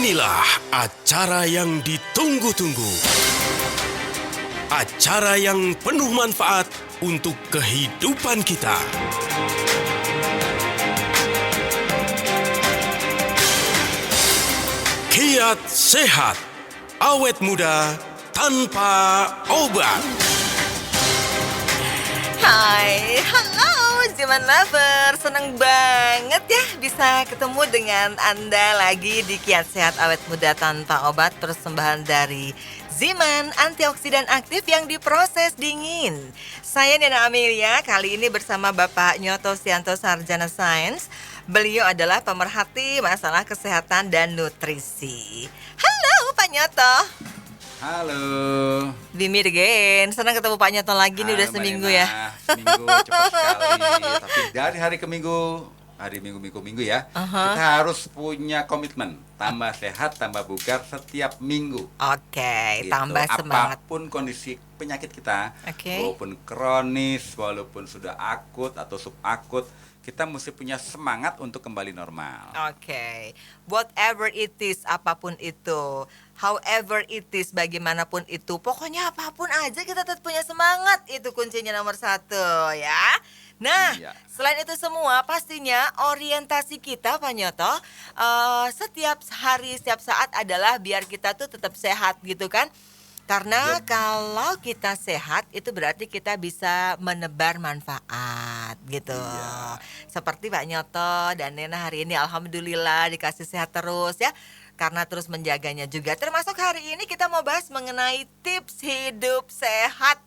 Inilah acara yang ditunggu-tunggu. Acara yang penuh manfaat untuk kehidupan kita. Kiat Sehat, awet muda tanpa obat. Hai, halo Ziman Lover. Senang banget ya bisa ketemu dengan Anda lagi di Kiat Sehat Awet Muda Tanpa Obat, persembahan dari Ziman, antioksidan aktif yang diproses dingin. Saya Nena Amelia, kali ini bersama Bapak Nyoto Sianto, Sarjana Sains. Beliau adalah pemerhati masalah kesehatan dan nutrisi. Halo Pak Nyoto. Halo. We meet again. Senang ketemu Pak Nyoto lagi nih, udah seminggu ya. Seminggu cepat sekali. Tapi dari hari ke minggu, minggu ya, kita harus punya komitmen. Tambah sehat, tambah bugar setiap minggu. Oke, Gitu. tambah semangat. Apapun kondisi penyakit kita, Oke. walaupun kronis, walaupun sudah akut atau subakut, kita mesti punya semangat untuk kembali normal. Oke, whatever it is, apapun itu, however it is, bagaimanapun itu, pokoknya apapun aja kita tetap punya semangat. Itu kuncinya nomor 1 ya. Nah, Iya. selain itu semua, pastinya orientasi kita, Pak Nyoto, setiap hari, setiap saat adalah biar kita tuh tetap sehat gitu kan. Karena kalau kita sehat, itu berarti kita bisa menebar manfaat gitu. Iya. Seperti Pak Nyoto dan Nena hari ini alhamdulillah dikasih sehat terus ya. Karena terus menjaganya juga. Termasuk hari ini kita mau bahas mengenai tips hidup sehat.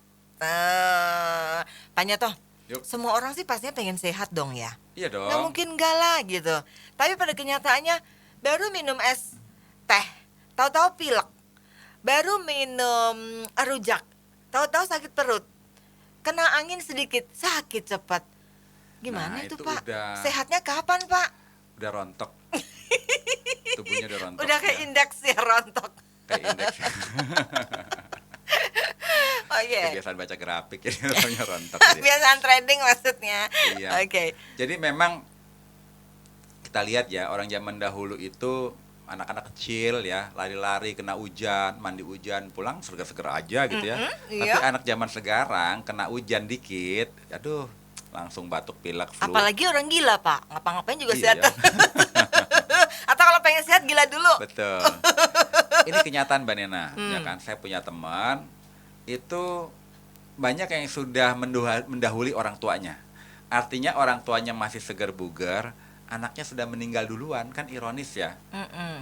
Pak Nyoto, Yuk. semua orang sih pastinya pengen sehat dong ya. Iya dong. Nggak mungkin enggak lah gitu. Tapi pada kenyataannya baru minum es teh, tahu-tahu pilek. Baru minum rujak, tahu-tahu sakit perut. Kena angin sedikit, sakit cepat. Gimana Nah, itu itu Pak? udah- Sehatnya kapan Pak? Udah rontok. Tubuhnya udah rontok. Udah kayak ya. indeks ya rontok. Kayak indeks. Oh iya. Kebiasaan baca grafik jadi rasanya rontok. Dia. Kebiasaan trading maksudnya. Iya. Oke. Jadi memang kita lihat ya, orang zaman dahulu itu anak-anak kecil ya, lari-lari kena hujan, mandi hujan, pulang seger-seger aja gitu ya. iya. Tapi anak zaman sekarang kena hujan dikit, aduh, langsung batuk pilek flu. Apalagi orang gila Pak, ngapa-ngapain juga Iya. sehat. Atau kalau pengen sehat gila dulu. Betul. Ini kenyataan Mbak Nena, ya kan? Saya punya teman itu banyak yang sudah mendahului orang tuanya. Artinya orang tuanya masih segar bugar, anaknya sudah meninggal duluan, kan ironis ya.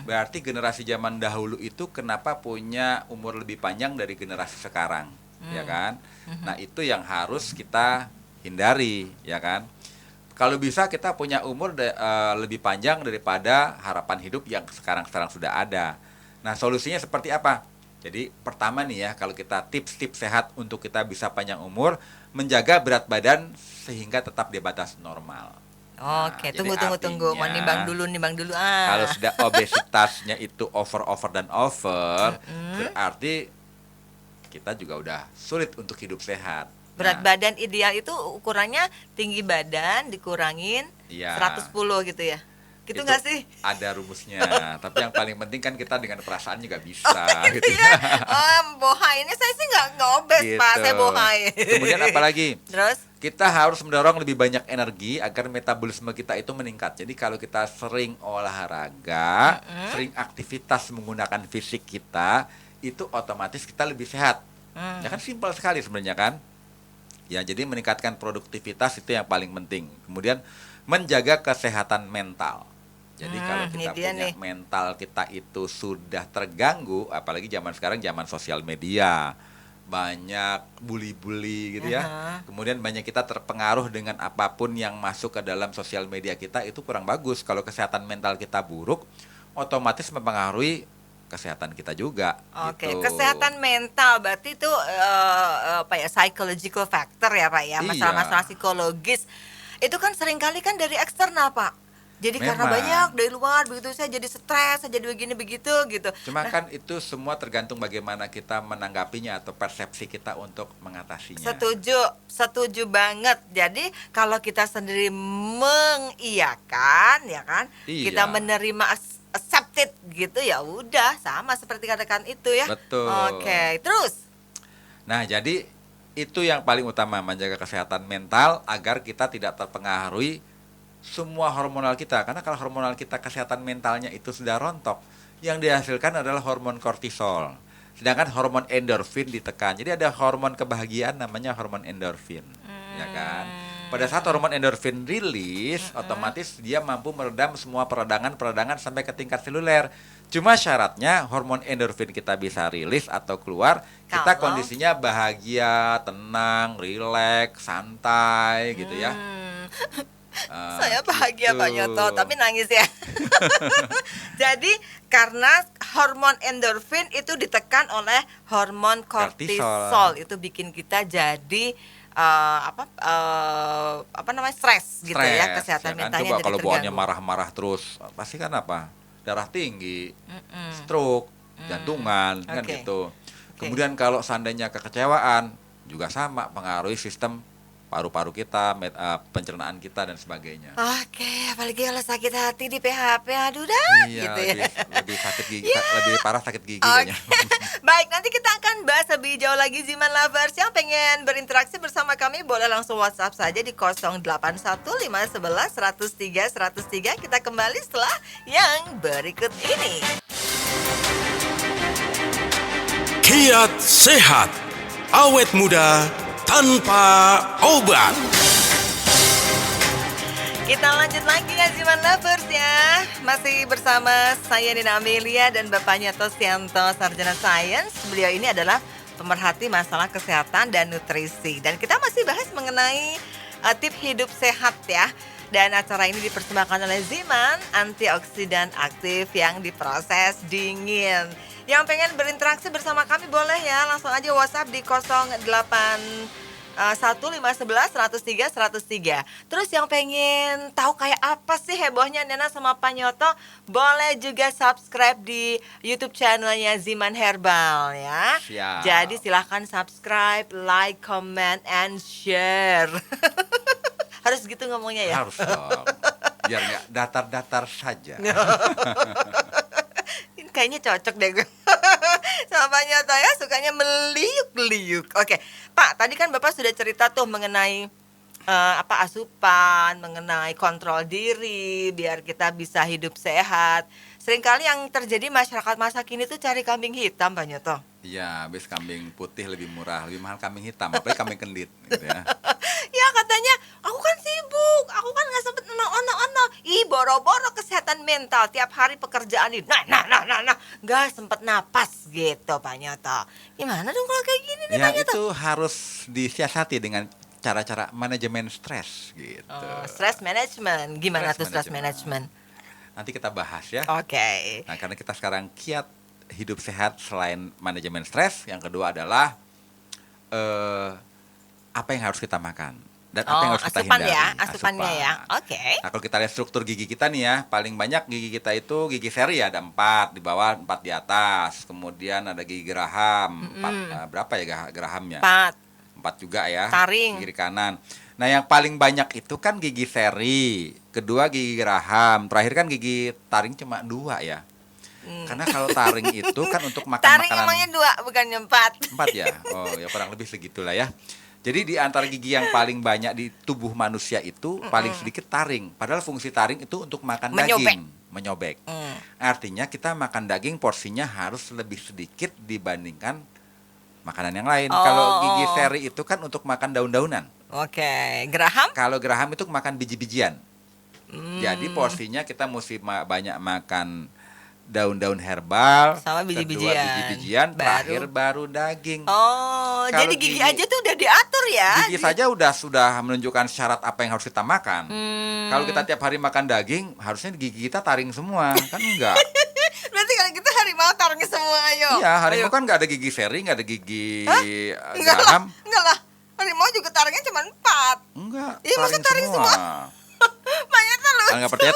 Berarti generasi zaman dahulu itu kenapa punya umur lebih panjang dari generasi sekarang, ya kan? Nah, itu yang harus kita hindari, ya kan? Kalau bisa kita punya umur lebih panjang daripada harapan hidup yang sekarang sudah ada. Nah, solusinya seperti apa? Jadi, pertama nih ya, kalau kita tips-tips sehat untuk kita bisa panjang umur, menjaga berat badan sehingga tetap di batas normal. Oke, Jadi tunggu. Mau artinya, nimbang dulu. kalau sudah obesitasnya itu over dan over, berarti kita juga udah sulit untuk hidup sehat. Berat Nah, badan ideal itu ukurannya tinggi badan dikurangin Iya. 110 gitu ya. Gitu itu nggak sih? ada rumusnya. Tapi yang paling penting kan kita dengan perasaan juga bisa. Gitu. Iya. Bohai ini saya sih nggak obes Gitu. Pak, saya bohai. Kemudian apalagi? Terus? Kita harus mendorong lebih banyak energi agar metabolisme kita itu meningkat. Jadi kalau kita sering olahraga, sering aktivitas menggunakan fisik kita, itu otomatis kita lebih sehat. Ya kan simpel sekali sebenarnya kan. Ya, jadi meningkatkan produktivitas itu yang paling penting. Kemudian menjaga kesehatan mental. Jadi kalau ini kita dia punya nih. mental kita itu sudah terganggu, apalagi zaman sekarang zaman sosial media, banyak bully-bully gitu ya. Kemudian banyak kita terpengaruh dengan apapun yang masuk ke dalam sosial media kita, itu kurang bagus. Kalau kesehatan mental kita buruk, otomatis mempengaruhi kesehatan kita juga. Oke, gitu. kesehatan mental berarti itu apa ya, psychological factor ya Pak ya, Iya. masalah-masalah psikologis. Itu kan seringkali kan dari eksternal Pak. Jadi karena Memang. banyak dari luar begitu saya jadi stres, saya jadi begini begitu gitu. Cuma kan itu semua tergantung bagaimana kita menanggapinya atau persepsi kita untuk mengatasinya. Setuju banget. Jadi kalau kita sendiri mengiyakan, ya kan, Iya. kita menerima accepted gitu, ya udah sama seperti katakan itu ya. Betul. Oke, terus Nah, jadi itu yang paling utama, menjaga kesehatan mental agar kita tidak terpengaruhi semua hormonal kita. Karena kalau hormonal kita, kesehatan mentalnya itu sudah rontok, yang dihasilkan adalah hormon kortisol. Sedangkan hormon endorfin ditekan. Jadi ada hormon kebahagiaan namanya hormon endorfin, ya kan? Pada saat hormon endorfin rilis, otomatis dia mampu meredam semua peradangan sampai ke tingkat seluler. Cuma syaratnya hormon endorfin kita bisa rilis atau keluar, kita Kalau- kondisinya bahagia, tenang, rileks, santai gitu ya. saya bahagia gitu. Pak Nyoto, tapi nangis ya. Jadi karena hormon endorfin itu ditekan oleh hormon kortisol, itu bikin kita jadi apa namanya, stres gitu ya, kesehatan kan? mentalnya Coba jadi kalau bawaannya terganggu. marah-marah terus, pasti kan apa? Darah tinggi, stroke, jantungan, kan Oke. gitu. Kemudian kalau seandainya kekecewaan, juga sama, pengaruhi sistem paru-paru kita, pencernaan kita dan sebagainya. Oke, apalagi kalau sakit hati di PHP, aduh dah Iya, gitu ya. lebih sakit gigi, lebih parah sakit gigi Oke, kayaknya. baik, nanti kita akan bahas lebih jauh lagi. Ziman Lovers yang pengen berinteraksi bersama kami boleh langsung WhatsApp saja di 081511103103. Kita kembali setelah yang berikut ini. Kiat sehat, awet muda tanpa obat. Kita lanjut lagi ya Ziman Lovers ya. Masih bersama saya Nina Amelia dan Bapak Nyoto Sianto, Sarjana Sains. Beliau ini adalah pemerhati masalah kesehatan dan nutrisi. Dan kita masih bahas mengenai tips hidup sehat ya. Dan acara ini dipersembahkan oleh Ziman, antioksidan aktif yang diproses dingin. Yang pengen berinteraksi bersama kami boleh ya, langsung aja WhatsApp di 0815111103103. Terus yang pengen tahu kayak apa sih hebohnya Nena sama Pak Nyoto, boleh juga subscribe di YouTube channelnya Ziman Herbal ya. Siap. Jadi silahkan subscribe, like, comment, and share. Harus gitu ngomongnya ya. Harus dong. Biar nggak datar-datar saja. Ini kayaknya cocok deh gue. Sama Pak Nyoto ya, sukanya meliuk-liuk. Oke, Pak, tadi kan Bapak sudah cerita tuh mengenai asupan, mengenai kontrol diri, biar kita bisa hidup sehat. Seringkali yang terjadi masyarakat masa kini tuh cari kambing hitam, Pak Nyoto. Iya, habis kambing putih lebih murah, lebih mahal kambing hitam, apalagi kambing kendit gitu ya. Ya katanya, aku kan sibuk, aku kan gak sempet ono. Ih, boro-boro kesehatan mental, tiap hari pekerjaan ini. Nah, gak sempet napas gitu Pak Nyoto. Gimana dong kalau kayak gini nih Ya Pak Nyoto? itu harus disiasati dengan cara-cara manajemen stres gitu. Stress management, gimana tuh stress Management. management? Nanti kita bahas ya. Oke. Nah, karena kita sekarang kiat hidup sehat selain manajemen stres, yang kedua adalah apa yang harus kita makan dan apa yang harus kita asupan hindari. ya, asupannya ya. Oke. Nah, kalau kita lihat struktur gigi kita nih ya, paling banyak gigi kita itu gigi seri ada 4 di bawah, 4 di atas. Kemudian ada gigi geraham, 4 berapa ya gerahamnya? 4 juga ya. Taring. Kiri kanan. Nah, yang paling banyak itu kan gigi seri, kedua gigi geraham, terakhir kan gigi taring cuma 2 ya. Karena kalau taring itu kan untuk makan Taring makanan emangnya 2 bukannya 4. 4 ya. Oh, ya kurang lebih segitulah ya. Jadi di antara gigi yang paling banyak di tubuh manusia itu paling sedikit taring. Padahal fungsi taring itu untuk makan daging, menyobek. Artinya kita makan daging porsinya harus lebih sedikit dibandingkan makanan yang lain. Kalau gigi seri itu kan untuk makan daun-daunan. Oke, geraham? Kalau geraham itu makan biji-bijian. Jadi porsinya kita mesti banyak makan daun-daun herbal, Sama kedua biji-bijian. biji-bijian, terakhir baru daging. Oh, Kalau jadi gigi gigi- aja tuh udah diatur ya? Gigi saja sudah menunjukkan syarat apa yang harus kita makan. Kalau kita tiap hari makan daging, harusnya gigi kita taring semua, kan enggak? Berarti kalau kita harimau taringnya semua, ayo. Iya, harimau Ayo. kan enggak ada gigi seri, enggak ada gigi Enggak geraham. lah. Harimau juga taringnya cuma 4. Enggak, Iya, masa taring Banyak kan lu. Kalau nggak percaya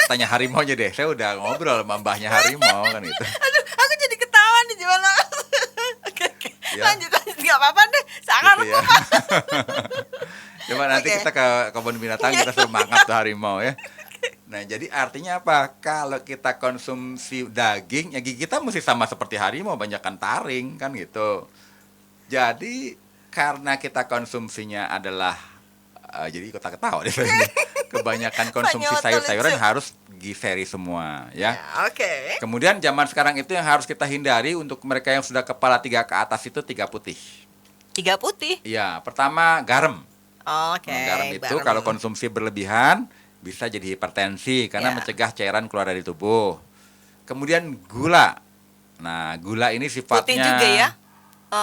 tanya harimau aja deh. Saya udah ngobrol sama mbahnya harimau kan itu. Aduh, aku jadi ketawa nih gimana. Oke. Ya. Lanjut. Gak apa-apa deh. Sangat Gitu ya. Coba nanti Oke. kita ke kebun binatang kita suruh mangap tuh harimau ya. Nah, jadi artinya apa? Kalau kita konsumsi daging, ya gigi kita mesti sama seperti harimau, banyakkan taring, kan gitu. Jadi, karena kita konsumsinya adalah, jadi ketawa deh saya ini. Kebanyakan konsumsi Panyoto sayur-sayuran lucu. harus gizi semua, ya. Ya, oke. Kemudian zaman sekarang itu yang harus kita hindari untuk mereka yang sudah kepala 3 ke atas itu 3 putih. 3 putih. Iya, pertama garam. Oke. Garam itu bareng. kalau konsumsi berlebihan bisa jadi hipertensi karena Ya. mencegah cairan keluar dari tubuh. Kemudian gula. Nah, gula ini sifatnya Putih juga ya?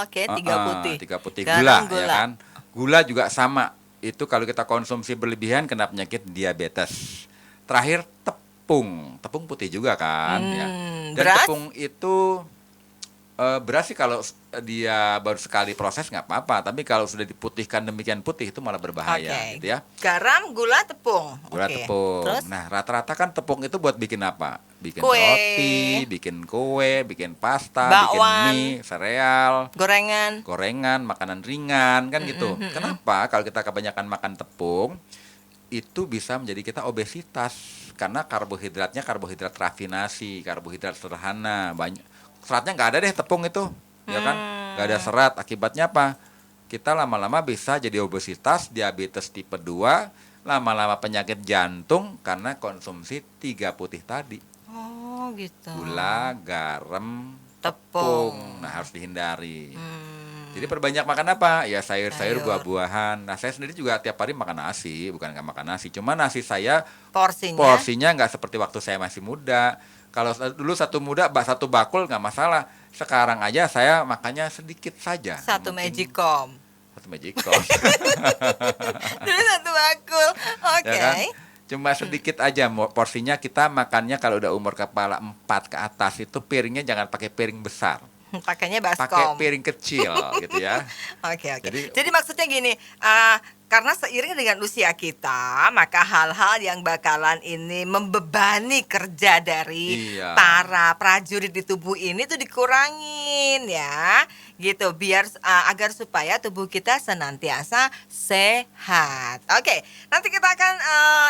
Oke, 3 putih. 3 putih Garam, gula, ya kan? Gula juga sama. Itu kalau kita konsumsi berlebihan kena penyakit diabetes. Terakhir tepung. Tepung putih juga kan, ya. Dan beras? tepung itu beras sih kalau dia baru sekali proses nggak apa-apa, tapi kalau sudah diputihkan demikian putih itu malah berbahaya, Oke. gitu ya. Garam, gula, tepung. Gula Oke. tepung. Terus? Nah, rata-rata kan tepung itu buat bikin apa? Bikin Kue. roti, bikin kue, bikin pasta, Bakwan. bikin mie, sereal, Gorengan. gorengan, makanan ringan, kan gitu. Kenapa? Kalau kita kebanyakan makan tepung, itu bisa menjadi kita obesitas karena karbohidratnya karbohidrat rafinasi, karbohidrat sederhana, banyak seratnya nggak ada deh tepung itu, ya kan? Nggak ada serat. Akibatnya apa? Kita lama-lama bisa jadi obesitas, diabetes tipe 2, lama-lama penyakit jantung karena konsumsi 3 putih tadi. Oh, gitu. Gula, garam, Tepung. Nah, harus dihindari. Hmm. Jadi perbanyak makan apa? Ya sayur-sayur, Sayur. buah-buahan. Nah, saya sendiri juga tiap hari makan nasi, bukan nggak makan nasi. Cuma nasi saya porsinya nggak seperti waktu saya masih muda. Kalau dulu satu bakul nggak masalah. Sekarang aja saya makannya sedikit saja. Satu Mungkin magicom. Satu magicom. Dulu satu bakul. Oke. Ya kan? Cuma sedikit aja porsinya. Kita makannya kalau udah umur kepala 4 ke atas itu piringnya jangan pakai piring besar. Pakainya Pakai baskom. piring kecil gitu ya. Oke. Jadi- Jadi maksudnya gini, karena seiring dengan usia kita, maka hal-hal yang bakalan ini membebani kerja dari Iya. para prajurit di tubuh ini tuh dikurangin ya, gitu. Biar agar supaya tubuh kita senantiasa sehat. Oke, nanti kita akan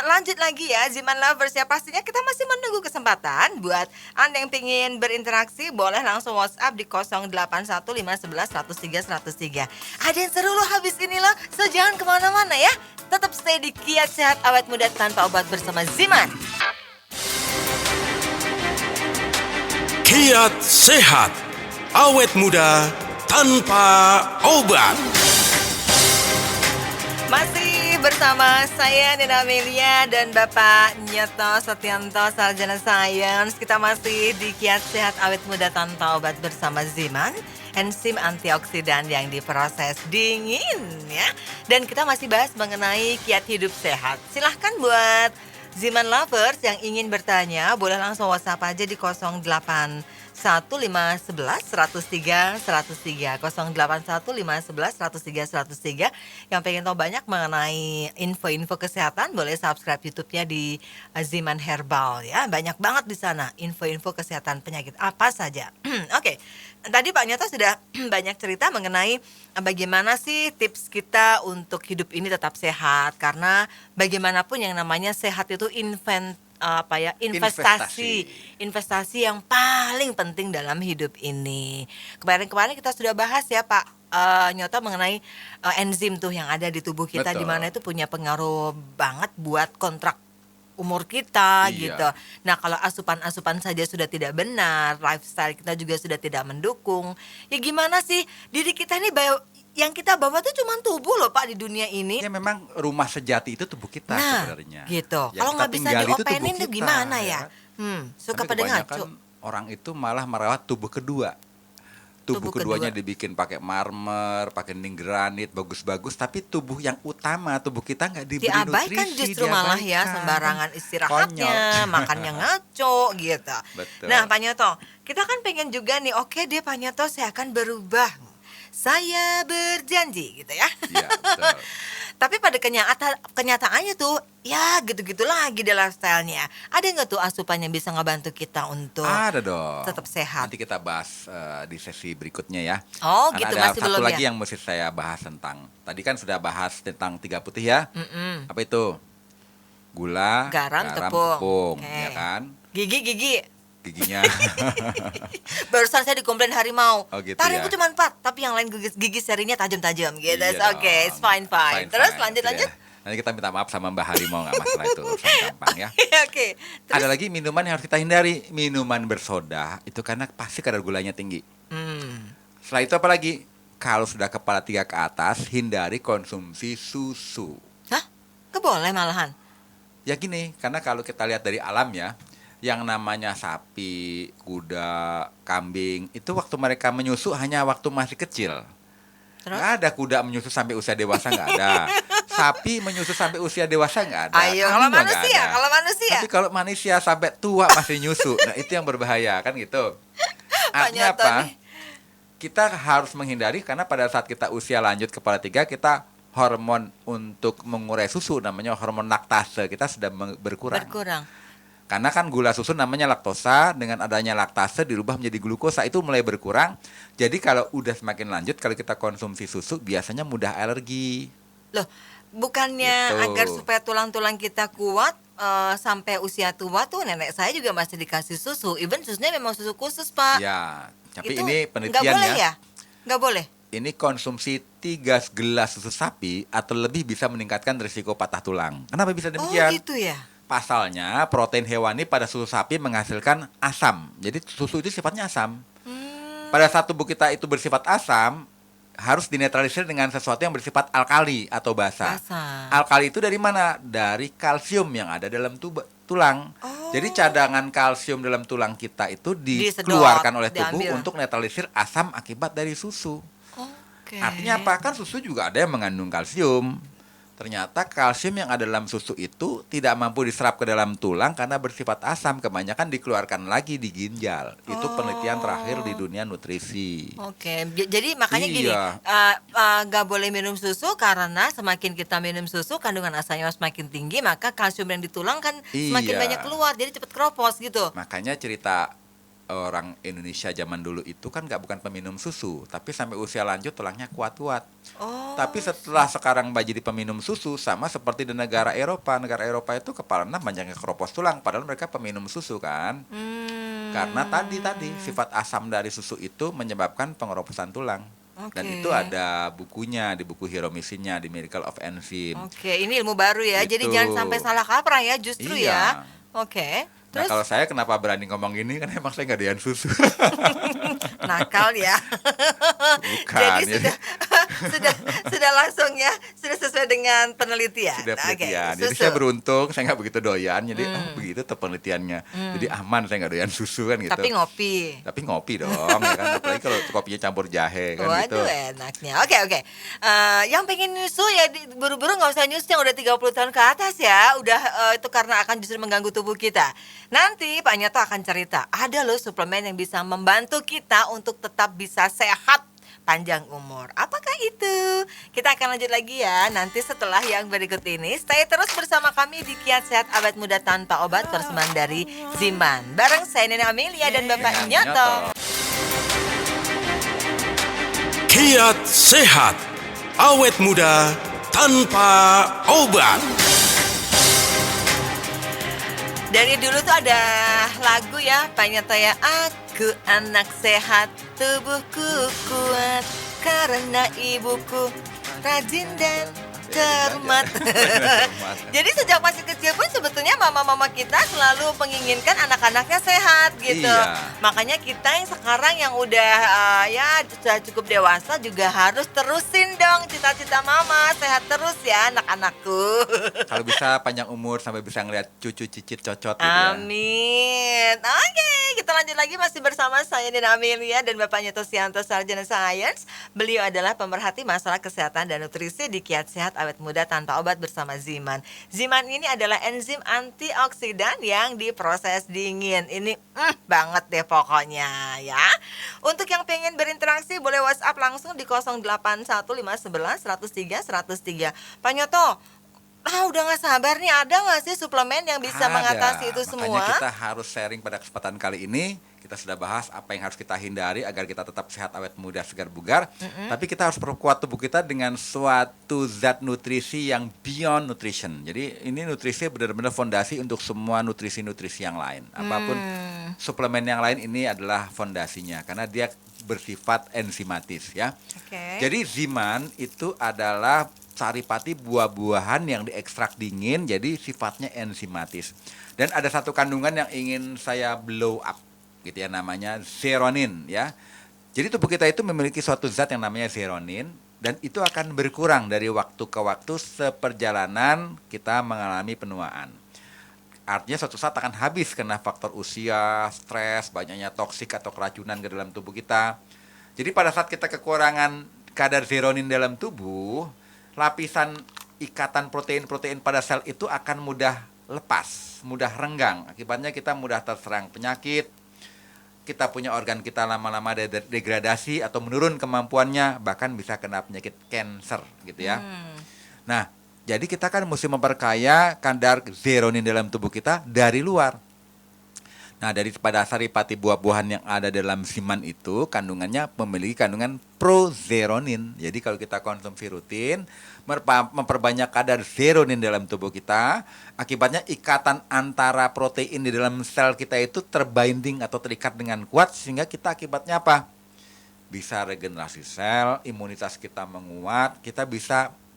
lanjut lagi ya, Ziman Lovers ya. Pastinya kita masih menunggu kesempatan buat Anda yang ingin berinteraksi, boleh langsung WhatsApp di 081511103103. Ada yang seru loh habis ini loh, so jangan kemana-mana ya. Tetap stay di Kiat Sehat Awet Muda Tanpa Obat bersama Ziman. Kiat Sehat, awet muda tanpa obat. Masih bersama saya Nina Amelia dan Bapak Nyoto Setianto Sarjana Sains. Kita masih di Kiat Sehat Awet Muda Tanpa Obat bersama Ziman, enzim antioksidan yang diproses dingin ya. Dan kita masih bahas mengenai kiat hidup sehat. Silahkan buat Ziman Lovers yang ingin bertanya, boleh langsung WhatsApp aja di 081511103103 yang pengen tahu banyak mengenai info-info kesehatan, boleh subscribe YouTube-nya di Ziman Herbal ya. Banyak banget di sana info-info kesehatan penyakit apa saja. Oke. Tadi Pak Nyoto sudah banyak cerita mengenai bagaimana sih tips kita untuk hidup ini tetap sehat, karena bagaimanapun yang namanya sehat itu investasi yang paling penting dalam hidup ini. Kemarin kita sudah bahas ya Pak Nyoto mengenai enzim tuh yang ada di tubuh kita, Betul. di mana itu punya pengaruh banget buat kontrak umur kita Iya. gitu. Nah, kalau asupan-asupan saja sudah tidak benar, lifestyle kita juga sudah tidak mendukung, ya gimana sih diri kita ini yang kita bawa tuh cuma tubuh loh Pak di dunia ini. Ya memang rumah sejati itu tubuh kita Nah, sebenarnya. gitu. Yang Kalau kita nggak bisa tinggali itu tubuh diopenin tuh kita, gimana ya ya? kan? Suka Tapi pada kebanyakan ngaco. orang itu malah merawat tubuh kedua. Tubuh Tubuh keduanya kedua. dibikin pakai marmer, pakai dinding granit, bagus-bagus. Tapi tubuh yang utama, tubuh kita nggak diberi Diabaikan nutrisi. justru malah ya, diabaikan. sembarangan istirahatnya, Konyol. makannya ngaco gitu. Betul. Nah Pak Nyoto, kita kan pengen juga nih, oke deh Pak Nyoto, saya akan berubah. Saya berjanji gitu ya. Iya, betul. Tapi pada kenyataannya tuh ya gitu-gitu lagi deh lifestyle-nya. Ada nggak tuh asupan yang bisa ngebantu kita untuk Ada dong. tetap sehat? Nanti kita bahas di sesi berikutnya ya. Oh, Karena gitu, ada masih satu belum lagi ya? yang mesti saya bahas tentang. Tadi kan sudah bahas tentang 3 putih ya. Mm-mm. Apa itu? gula, garam, tepung. ya kan? Gigi. Giginya. Barusan saya dikomplain harimau. Oh, gitu Taringku ya. cuma 4, tapi yang lain gigi serinya tajam-tajam gitu. Iya Oke, it's dong. fine. Terus lanjut. Oke deh. Nanti kita minta maaf sama Mbak Harimau, nggak masalah itu, urusan gampang ya. Oke. Ada lagi minuman yang harus kita hindari, minuman bersoda itu karena pasti kadar gulanya tinggi. Setelah itu apa lagi? Kalau sudah kepala 3 ke atas, hindari konsumsi susu. Hah? Keboleh malahan. Ya gini, karena kalau kita lihat dari alam ya, yang namanya sapi, kuda, kambing, itu waktu mereka menyusu hanya waktu masih kecil. Terus? Nggak ada kuda menyusu sampai usia dewasa, nggak ada. Sapi menyusu sampai usia dewasa, nggak ada. Ayo, Kambing juga nggak ada. kalau manusia. Tapi kalau manusia sampai tua masih nyusu, nah itu yang berbahaya kan gitu. Artinya Nyoto apa? nih. Kita harus menghindari karena pada saat kita usia lanjut kepala 3, kita hormon untuk mengurai susu namanya hormon laktase kita sudah berkurang. Karena kan gula susu namanya laktosa, dengan adanya laktase dirubah menjadi glukosa, itu mulai berkurang. Jadi kalau udah semakin lanjut, kalau kita konsumsi susu biasanya mudah alergi. Loh, bukannya Gitu. agar supaya tulang-tulang kita kuat sampai usia tua tuh nenek saya juga masih dikasih susu. Even susunya memang susu khusus, Pak. Ya, tapi Itu ini nggak penelitian boleh ya. ya? Nggak boleh. Ini konsumsi 3 gelas susu sapi atau lebih bisa meningkatkan risiko patah tulang. Kenapa bisa Oh, demikian? gitu ya. Pasalnya protein hewani pada susu sapi menghasilkan asam. Jadi susu itu sifatnya asam. Pada saat tubuh kita itu bersifat asam, harus dinetralisir dengan sesuatu yang bersifat alkali atau basa. Alkali itu dari mana? Dari kalsium yang ada dalam tulang. Jadi cadangan kalsium dalam tulang kita itu dikeluarkan oleh tubuh diambil. untuk netralisir asam akibat dari susu. Oke. Artinya apa? Kan susu juga ada yang mengandung kalsium. Ternyata kalsium yang ada dalam susu itu tidak mampu diserap ke dalam tulang karena bersifat asam. Kebanyakan dikeluarkan lagi di ginjal. Itu penelitian terakhir di dunia nutrisi. Oke, jadi makanya gini, Iya. nggak boleh minum susu karena semakin kita minum susu kandungan asamnya semakin tinggi, maka kalsium yang di tulang kan semakin Iya. banyak keluar, jadi cepet keropos gitu. Makanya cerita orang Indonesia zaman dulu itu kan bukan peminum susu, tapi sampai usia lanjut tulangnya kuat-kuat. Tapi setelah sekarang jadi peminum susu, sama seperti di negara Eropa. Negara Eropa itu kepala 6 banyak yang keropos tulang, padahal mereka peminum susu kan. Karena tadi sifat asam dari susu itu menyebabkan pengeroposan tulang. Dan Oke. itu ada bukunya, di buku Hiromisinya, di Miracle of Enzyme. Oke, ini ilmu baru ya, jadi Gitu. jangan sampai salah kaprah ya justru ya. Iya. Oke, Nah terus kalau saya kenapa berani ngomong gini, kan emang saya nggak doyan susu. nakal ya. Bukan, Jadi ya. sudah langsung ya, sudah sesuai dengan penelitian. Sudah Oke, penelitian. Jadi susu. saya beruntung, saya nggak begitu doyan. Jadi begitu tuh penelitiannya. Jadi aman, saya nggak doyan susu kan gitu. Tapi ngopi. Tapi ngopi dong, ya kan. Apalagi kalau kopinya campur jahe kan gitu. Waduh, enaknya. Oke. Yang pengen nyusu ya buru-buru nggak usah nyusu yang udah 30 tahun ke atas ya. Udah itu karena akan justru mengganggu tubuh kita. Nanti Pak Nyoto akan cerita, ada loh suplemen yang bisa membantu kita untuk tetap bisa sehat panjang umur. Apakah itu? Kita akan lanjut lagi ya nanti setelah yang berikut ini. Stay terus bersama kami di Kiat Sehat Awet Muda Tanpa Obat persembahan dari Ziman. Bareng saya Nenek Amelia dan Bapak Nyoto. Kiat Sehat, awet muda tanpa obat. Dari dulu tuh ada lagu ya, Pak Nyoto ya. Aku anak sehat, tubuhku kuat, karena ibuku rajin dan cermat. Jadi sejak masih kecil pun sebetulnya mama-mama kita selalu menginginkan anak-anaknya sehat gitu. Iya. Makanya kita yang sekarang yang udah ya sudah cukup dewasa juga harus terusin dong cita-cita mama, sehat terus ya anak-anakku. Kalau bisa panjang umur sampai bisa ngeliat cucu cicit cocot gitu ya. Amin. Oke, kita lanjut lagi masih bersama saya Nina Amelia dan Bapak Nyoto Sianto Sarjana Sains. Beliau adalah pemerhati masalah kesehatan dan nutrisi di Kiat Sehat Awet Muda Tanpa Obat bersama Ziman. Ziman ini adalah enzim antioksidan yang diproses dingin. Ini banget deh pokoknya ya. Untuk yang pengen berinteraksi boleh WhatsApp langsung di 081511 103 103. Pak Nyoto, udah gak sabar nih, ada gak sih suplemen yang bisa Ada. mengatasi itu semua? Makanya kita harus sharing pada kesempatan kali ini. kita sudah bahas apa yang harus kita hindari agar kita tetap sehat, awet muda, segar bugar. Tapi kita harus perkuat tubuh kita dengan suatu zat nutrisi yang beyond nutrition. Jadi ini nutrisi benar-benar fondasi untuk semua nutrisi-nutrisi yang lain. Apapun suplemen yang lain, ini adalah fondasinya karena dia bersifat enzimatis ya. Oke. Jadi Ziman itu adalah saripati buah-buahan yang diekstrak dingin, jadi sifatnya enzimatis. Dan ada satu kandungan yang ingin saya blow up, gitu ya, namanya zeronin ya. Jadi tubuh kita itu memiliki suatu zat yang namanya zeronin, dan itu akan berkurang dari waktu ke waktu seperjalanan kita mengalami penuaan. Artinya suatu saat akan habis karena faktor usia, stres, banyaknya toksik atau keracunan ke dalam tubuh kita. Jadi pada saat kita kekurangan kadar zeronin dalam tubuh, lapisan ikatan protein-protein pada sel itu akan mudah lepas, mudah renggang. Akibatnya kita mudah terserang penyakit, kita punya organ kita lama-lama degradasi atau menurun kemampuannya, bahkan bisa kena penyakit kanker gitu ya. Nah, jadi kita kan mesti memperkaya kadar zeronin dalam tubuh kita dari luar. Nah, dari pada saripati buah-buahan yang ada dalam Ziman itu, kandungannya memiliki kandungan prozeronin. Jadi kalau kita konsumsi rutin, memperbanyak kadar zeronin dalam tubuh kita, akibatnya ikatan antara protein di dalam sel kita itu terbinding atau terikat dengan kuat, sehingga kita akibatnya apa? Bisa regenerasi sel, imunitas kita menguat,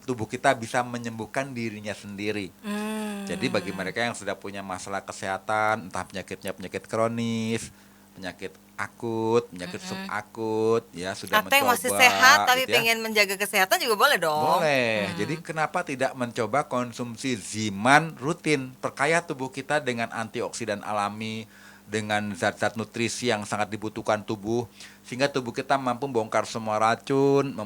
tubuh kita bisa menyembuhkan dirinya sendiri. Jadi bagi mereka yang sudah punya masalah kesehatan, entah penyakitnya penyakit kronis, penyakit akut, penyakit subakut, ya sudah Atau mencoba. yang masih sehat tapi gitu ya. pengen menjaga kesehatan juga boleh dong. Boleh. Jadi kenapa tidak mencoba konsumsi Ziman rutin? Perkaya tubuh kita dengan antioksidan alami, dengan zat-zat nutrisi yang sangat dibutuhkan tubuh, sehingga tubuh kita mampu bongkar semua racun,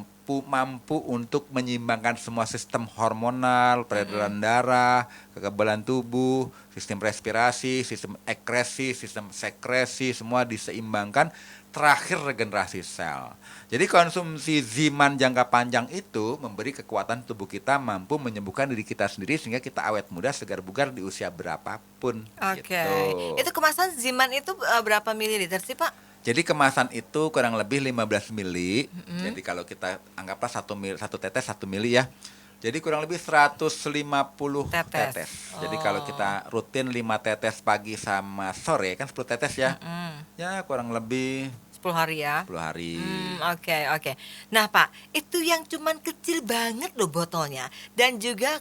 mampu untuk menyeimbangkan semua sistem hormonal, peredaran darah, kekebalan tubuh, sistem respirasi, sistem ekresi, sistem sekresi, semua diseimbangkan. Terakhir regenerasi sel. Jadi konsumsi Ziman jangka panjang itu memberi kekuatan tubuh kita mampu menyembuhkan diri kita sendiri sehingga kita awet muda, segar bugar di usia berapapun. Oke. Gitu. Itu kemasan Ziman itu berapa mililiter sih, Pak? Jadi kemasan itu kurang lebih 15 mili. Jadi kalau kita anggaplah satu tetes 1 mili ya. Jadi kurang lebih 150 tetes. Jadi kalau kita rutin 5 tetes pagi sama sore, kan 10 tetes ya. Ya kurang lebih 10 hari ya. 10 hari. Oke. Nah, Pak, itu yang cuman kecil banget loh botolnya. Dan juga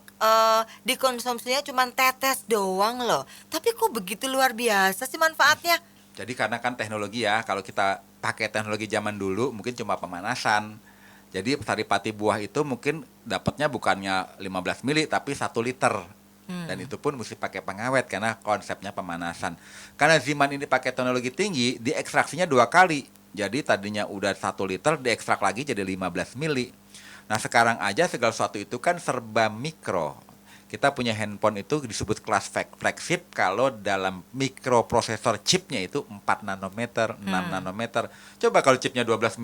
dikonsumsinya cuman tetes doang loh. Tapi kok begitu luar biasa sih manfaatnya? Jadi karena kan teknologi ya, kalau kita pakai teknologi zaman dulu mungkin cuma pemanasan. Jadi saripati buah itu mungkin dapatnya bukannya 15 mili tapi 1 liter. Dan itu pun mesti pakai pengawet karena konsepnya pemanasan. Karena Ziman ini pakai teknologi tinggi, diekstraksinya 2 kali. Jadi tadinya udah 1 liter, diekstrak lagi jadi 15 mili. Nah sekarang aja segala sesuatu itu kan serba mikro. Kita punya handphone itu disebut kelas flagship kalau dalam mikroprosesor chipnya itu 4 nanometer, 6 nanometer. Coba kalau chipnya 12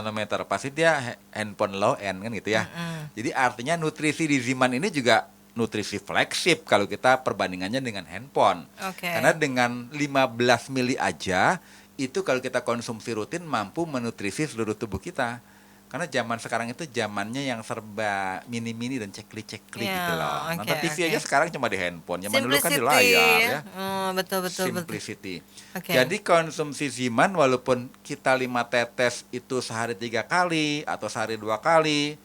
nanometer, pasti dia handphone low end kan gitu ya. Jadi artinya nutrisi di Ziman ini juga nutrisi flagship kalau kita perbandingannya dengan handphone. Karena dengan 15 mili aja, itu kalau kita konsumsi rutin mampu menutrisi seluruh tubuh kita. Karena zaman sekarang itu zamannya yang serba mini-mini dan cekli-cekli gitu loh. Nonton TV aja sekarang cuma di handphone. Zaman dulu kan di layar ya. Betul. Simplicity. Jadi konsumsi Ziman walaupun kita 5 tetes itu sehari 3 kali atau sehari 2 kali,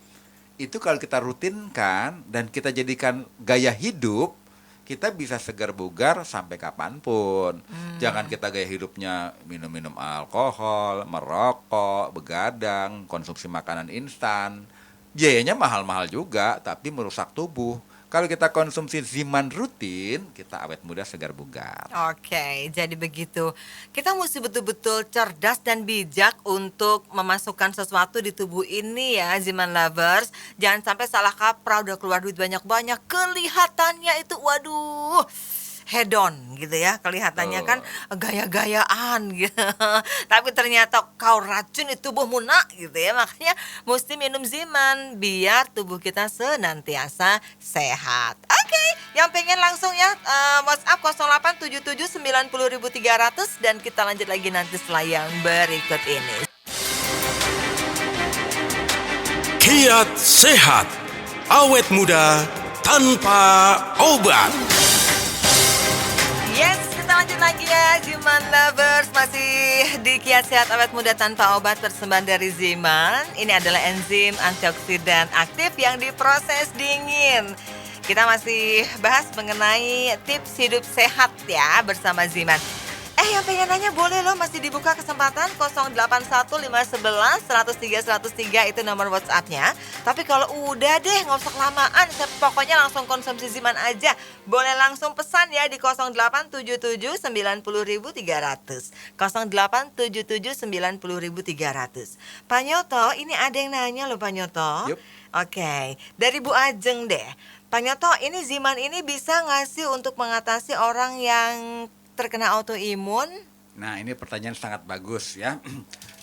itu kalau kita rutinkan dan kita jadikan gaya hidup, kita bisa segar bugar sampai kapanpun. Jangan kita gaya hidupnya minum-minum alkohol, merokok, begadang, konsumsi makanan instan. Biayanya mahal-mahal juga, tapi merusak tubuh. Kalau kita konsumsi Ziman rutin, kita awet muda, segar bugar. Oke, jadi begitu. Kita mesti betul-betul cerdas dan bijak untuk memasukkan sesuatu di tubuh ini ya, Ziman Lovers. Jangan sampai salah kaprah, udah keluar duit banyak-banyak, kelihatannya itu waduh, hedon gitu ya. Kelihatannya Betul. kan gaya-gayaan gitu. Tapi ternyata kau racun di tubuhmu nak gitu ya. Makanya mesti minum Ziman biar tubuh kita senantiasa sehat. Oke, yang pengen langsung ya WhatsApp 0877 90.300 dan kita lanjut lagi nanti setelah yang berikut ini. Kiat sehat, awet muda tanpa obat. Yes, kita lanjut lagi ya Ziman Lovers. Masih di Kiat Sehat Awet Muda Tanpa Obat persembahan dari Ziman. Ini adalah enzim antioksidan aktif yang diproses dingin. Kita masih bahas mengenai tips hidup sehat ya bersama Ziman. Yang pengen nanya boleh loh, masih dibuka kesempatan 0815111003 itu nomor WhatsApp-nya. Tapi kalau udah deh nggak usah kelamaan, pokoknya langsung konsumsi Ziman aja. Boleh langsung pesan ya di 0877 90.300. 0877 90.300. Pak Nyoto, ini ada yang nanya loh Pak Nyoto. Yup. Oke, dari Bu Ajeng deh. Pak Nyoto, ini Ziman ini bisa nggak sih untuk mengatasi orang yang terkena autoimun? Nah, ini pertanyaan sangat bagus ya.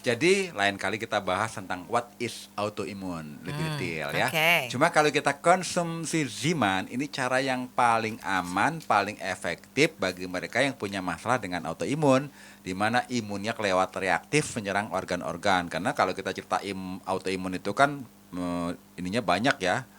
Jadi lain kali kita bahas tentang what is autoimun lebih detail ya. Oke. Cuma kalau kita konsumsi Ziman, ini cara yang paling aman, paling efektif bagi mereka yang punya masalah dengan autoimun, di mana imunnya kelewat reaktif menyerang organ-organ. Karena kalau kita cerita autoimun itu kan ininya banyak ya.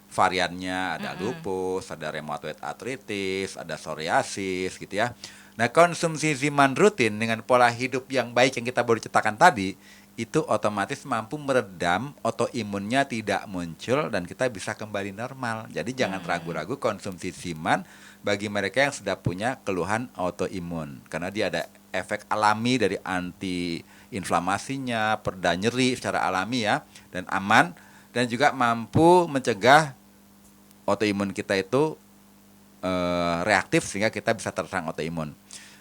Variannya ada lupus, ada rheumatoid arthritis, ada psoriasis gitu ya. Nah, konsumsi Ziman rutin dengan pola hidup yang baik yang kita baru ceritakan tadi, itu otomatis mampu meredam autoimunnya tidak muncul dan kita bisa kembali normal. Jadi jangan ragu-ragu konsumsi Ziman bagi mereka yang sudah punya keluhan autoimun. Karena dia ada efek alami dari anti-inflamasinya, pereda nyeri secara alami ya, dan aman. Dan juga mampu mencegah autoimun kita itu reaktif sehingga kita bisa terserang autoimun.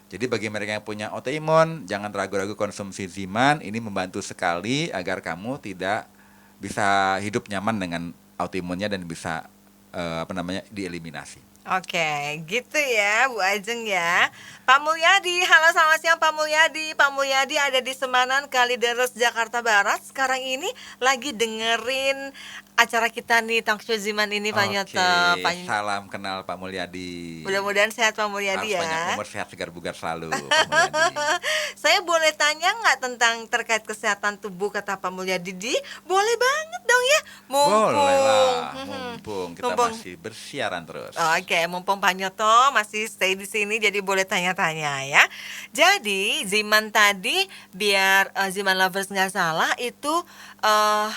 Jadi bagi mereka yang punya autoimun, jangan ragu-ragu konsumsi Ziman. Ini membantu sekali agar kamu tidak bisa hidup nyaman dengan autoimunnya dan bisa dieliminasi. Oke, gitu ya Bu Ajeng ya. Pak Mulyadi, halo selamat siang Pak Mulyadi. Pak Mulyadi ada di Semanan, Kalideres, Jakarta Barat. Sekarang ini lagi dengerin acara kita nih, Talk Show Ziman ini Pak Nyoto. Salam kenal Pak Mulyadi. Mudah-mudahan sehat Pak Mulyadi ya. Harus banyak umur, sehat, segar, bugar selalu Pak Mulyadi. Saya boleh tanya nggak tentang terkait kesehatan tubuh kata Pak Mulyadi? Boleh banget dong ya. Boleh lah, mumpung kita Mumpung. masih bersiaran terus. Oke, mumpung Pak Nyoto masih stay di sini, jadi boleh tanya-tanya ya. Jadi Ziman tadi, biar Ziman Lovers nggak salah, itu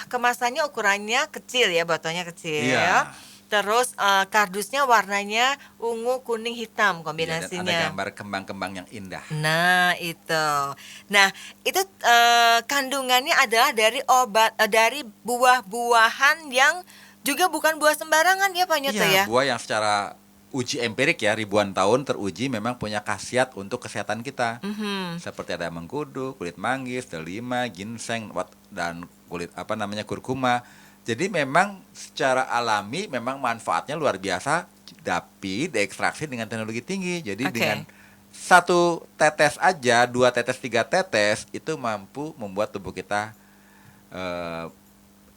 kemasannya ukurannya kecil ya, botolnya kecil. Iya. Terus kardusnya warnanya ungu, kuning, hitam Iya, dan kombinasinya. ada gambar kembang-kembang yang indah. Nah itu, kandungannya adalah dari dari buah-buahan yang juga bukan buah sembarangan ya Pak Nyoto ya. Buah yang secara uji empirik ya, ribuan tahun teruji memang punya khasiat untuk kesehatan kita. Seperti ada mengkudu, kulit manggis, delima, ginseng, dan kulit kurkuma. Jadi memang secara alami memang manfaatnya luar biasa, tapi diekstraksi dengan teknologi tinggi. Jadi Oke. dengan 1 tetes aja, 2 tetes, 3 tetes itu mampu membuat tubuh kita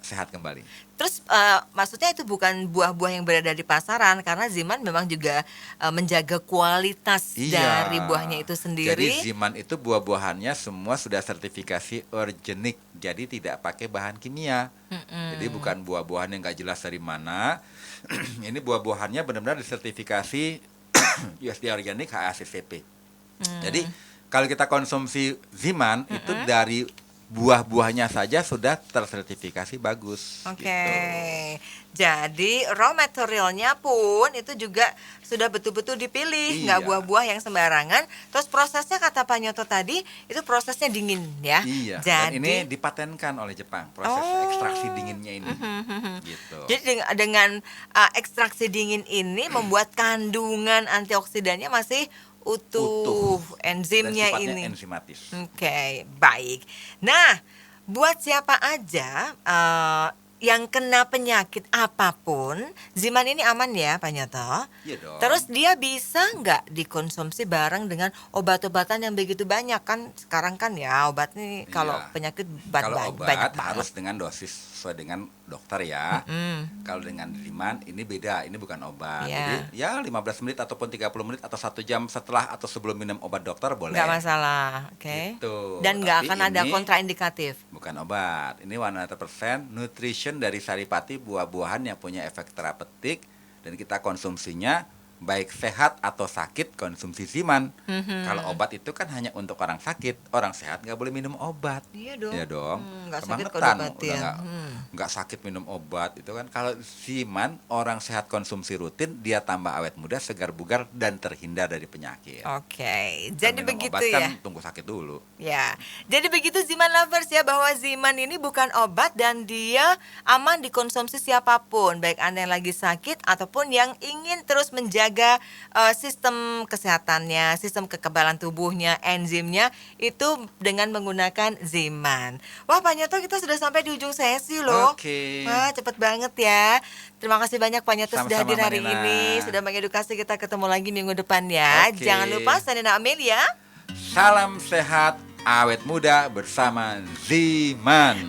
sehat kembali. Terus maksudnya itu bukan buah-buah yang berada di pasaran, karena Ziman memang juga menjaga kualitas dari buahnya itu sendiri. Jadi Ziman itu buah-buahannya semua sudah sertifikasi organik, jadi tidak pakai bahan kimia. Jadi bukan buah-buahan yang nggak jelas dari mana. Ini buah-buahannya benar-benar disertifikasi USDA organik HACCP. Jadi kalau kita konsumsi Ziman itu dari buah-buahnya saja sudah tersertifikasi bagus. Oke. Gitu. Jadi raw materialnya pun itu juga sudah betul-betul dipilih, nggak Iya. buah-buah yang sembarangan. Terus prosesnya kata Pak Nyoto tadi itu prosesnya dingin ya. Iya. Jadi Dan ini dipatenkan oleh Jepang proses ekstraksi dinginnya ini. Gitu. Jadi dengan ekstraksi dingin ini membuat kandungan antioksidannya masih utuh. Enzimnya Dan sifatnya ini. enzimatis. Oke, baik. Nah, buat siapa aja yang kena penyakit apapun, Ziman ini aman ya Pak Nyoto? Iya dong. Terus dia bisa nggak dikonsumsi bareng dengan obat-obatan yang begitu banyak kan? Sekarang kan ya obat nih kalau Iya. penyakit Kalau obat banyak banget. harus dengan dosis sesuai dengan dokter ya. Kalau dengan Ziman ini beda, ini bukan obat. Iya. Jadi ya 15 menit ataupun 30 menit atau 1 jam setelah atau sebelum minum obat dokter boleh. Nggak masalah, oke? Gitu. Dan nggak Tapi akan ada ini kontraindikatif. bukan obat. Ini 100% nutrition dari saripati, buah-buahan yang punya efek terapeutik, dan kita konsumsinya baik sehat atau sakit konsumsi Ziman. Kalau obat itu kan hanya untuk orang sakit, orang sehat nggak boleh minum obat. Iya dong. Iya dong. Nggak sakit kalau Kebangetan, diobatin. udah nggak sakit minum obat itu kan. Kalau Ziman orang sehat konsumsi rutin, dia tambah awet muda, segar bugar, dan terhindar dari penyakit. Oke, Kalau jadi minum begitu obat ya. kan tunggu sakit dulu. Ya, jadi begitu Ziman Lovers ya, bahwa Ziman ini bukan obat dan dia aman dikonsumsi siapapun, baik Anda yang lagi sakit ataupun yang ingin terus menjaga sistem kesehatannya, sistem kekebalan tubuhnya, enzimnya itu dengan menggunakan Ziman. Wah Pak Nyoto, kita sudah sampai di ujung sesi loh. Oke. Wah cepet banget ya. Terima kasih banyak Pak Nyoto sudah Sama-sama, hadir hari Mbak Nena. ini, sudah mengedukasi kita. Ketemu lagi minggu depan ya. Oke. Jangan lupa saya Nena Amelia. Salam sehat, awet muda bersama Ziman.